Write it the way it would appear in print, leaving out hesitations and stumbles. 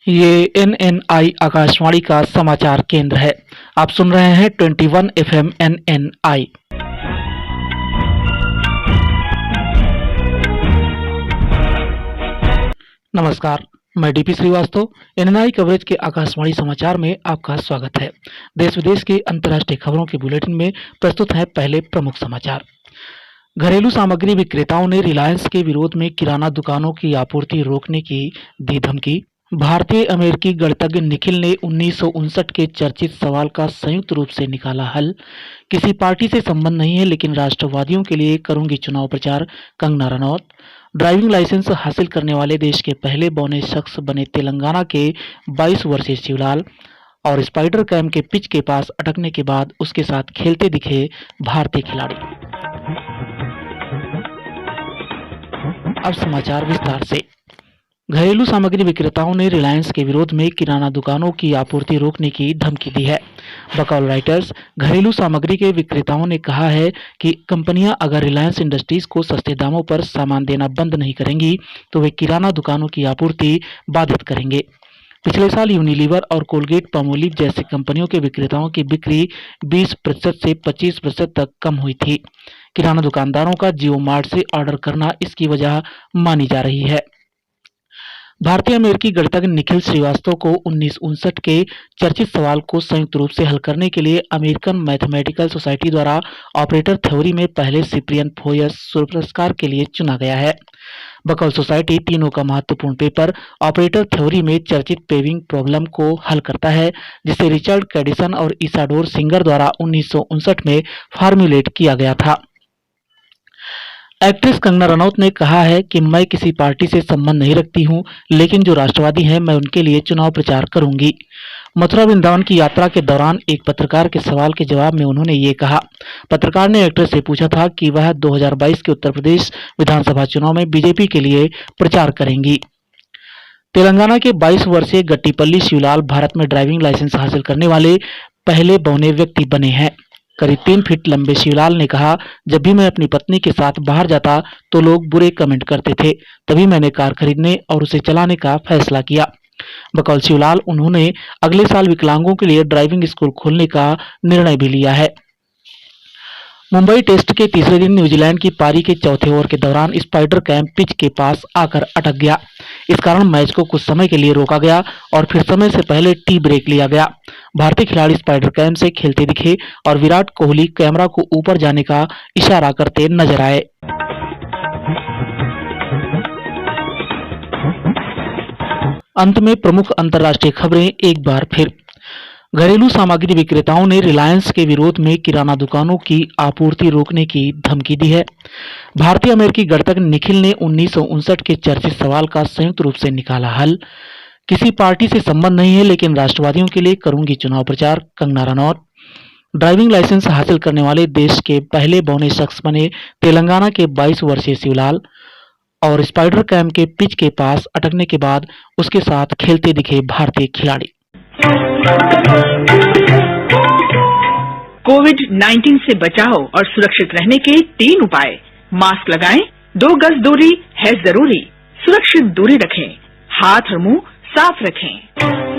ये NNI आकाशवाणी का समाचार केंद्र है। आप सुन रहे हैं 21 FM NNI। नमस्कार, मैं डीपी श्रीवास्तव। NNI कवरेज के आकाशवाणी समाचार में आपका स्वागत है। देश विदेश की अंतर्राष्ट्रीय खबरों के बुलेटिन में प्रस्तुत है पहले प्रमुख समाचार। घरेलू सामग्री विक्रेताओं ने रिलायंस के विरोध में किराना दुकानों की आपूर्ति रोकने की दी धमकी। भारतीय अमेरिकी गणितज्ञ निखिल ने 1959 के चर्चित सवाल का संयुक्त रूप से निकाला हल। किसी पार्टी से संबंध नहीं है लेकिन राष्ट्रवादियों के लिए करूंगी चुनाव प्रचार, कंगना रनौत। ड्राइविंग लाइसेंस हासिल करने वाले देश के पहले बौने शख्स बने तेलंगाना के 22 वर्षीय शिवलाल। और स्पाइडर कैम के पिच के पास अटकने के बाद उसके साथ खेलते दिखे भारतीय खिलाड़ी। अब समाचार विस्तार से। घरेलू सामग्री विक्रेताओं ने रिलायंस के विरोध में किराना दुकानों की आपूर्ति रोकने की धमकी दी है। बकौल राइटर्स, घरेलू सामग्री के विक्रेताओं ने कहा है कि कंपनियां अगर रिलायंस इंडस्ट्रीज को सस्ते दामों पर सामान देना बंद नहीं करेंगी तो वे किराना दुकानों की आपूर्ति बाधित करेंगे। पिछले साल यूनिलीवर और कोलगेट पामोलिव जैसी कंपनियों के विक्रेताओं की बिक्री 20% से 25% तक कम हुई थी। किराना दुकानदारों का जियो मार्ट से ऑर्डर करना इसकी वजह मानी जा रही है। भारतीय अमेरिकी गणितज्ञ निखिल श्रीवास्तव को 1959 के चर्चित सवाल को संयुक्त रूप से हल करने के लिए अमेरिकन मैथमेटिकल सोसाइटी द्वारा ऑपरेटर थ्योरी में पहले सिप्रियन फोयस पुरस्कार के लिए चुना गया है। बकौल सोसाइटी तीनों का महत्वपूर्ण पेपर ऑपरेटर थ्योरी में चर्चित पेविंग प्रॉब्लम को हल करता है, जिसे रिचर्ड कैडिसन और इसाडोर सिंगर द्वारा 1959 में फार्मूलेट किया गया था। एक्ट्रेस कंगना रनौत ने कहा है कि मैं किसी पार्टी से संबंध नहीं रखती हूं, लेकिन जो राष्ट्रवादी हैं मैं उनके लिए चुनाव प्रचार करूंगी। मथुरा वृंदावन की यात्रा के दौरान एक पत्रकार के सवाल के जवाब में उन्होंने ये कहा। पत्रकार ने एक्ट्रेस से पूछा था कि वह 2022 के उत्तर प्रदेश विधानसभा चुनाव में बीजेपी के लिए प्रचार करेंगी। तेलंगाना के 22 वर्षीय गट्टीपल्ली शिवलाल भारत में ड्राइविंग लाइसेंस हासिल करने वाले पहले बौने व्यक्ति बने हैं। करीब 3 फीट लंबे शिवलाल ने कहा, जब भी मैं अपनी पत्नी के साथ बाहर जाता तो लोग बुरे कमेंट करते थे, तभी मैंने कार खरीदने और उसे चलाने का फैसला किया। बकौल शिवलाल, उन्होंने अगले साल विकलांगों के लिए ड्राइविंग स्कूल खोलने का निर्णय भी लिया है। मुंबई टेस्ट के तीसरे दिन न्यूजीलैंड की पारी के चौथे ओवर के दौरान स्पाइडर कैम पिच के पास आकर अटक गया। इस कारण मैच को कुछ समय के लिए रोका गया और फिर समय से पहले टी ब्रेक लिया गया। भारतीय खिलाड़ी स्पाइडर कैम से खेलते दिखे और विराट कोहली कैमरा को ऊपर जाने का इशारा करते नजर आए। अंत में प्रमुख अंतर्राष्ट्रीय खबरें एक बार फिर। घरेलू सामग्री विक्रेताओं ने रिलायंस के विरोध में किराना दुकानों की आपूर्ति रोकने की धमकी दी है। भारतीय अमेरिकी गणितज्ञ निखिल ने 1959 के चर्चित सवाल का संयुक्त रूप से निकाला हल। किसी पार्टी से संबंध नहीं है लेकिन राष्ट्रवादियों के लिए करूंगी चुनाव प्रचार, कंगना रनौत। ड्राइविंग लाइसेंस हासिल करने वाले देश के पहले बौने शख्स बने तेलंगाना के 22 वर्षीय शिवलाल। और स्पाइडर कैम के पिच के पास अटकने के बाद उसके साथ खेलते दिखे भारतीय खिलाड़ी। कोविड-19 से बचाव और सुरक्षित रहने के 3 उपाय। मास्क लगाएं, 2 गज दूरी है जरूरी, सुरक्षित दूरी रखें, हाथ और मुंह साफ रखें।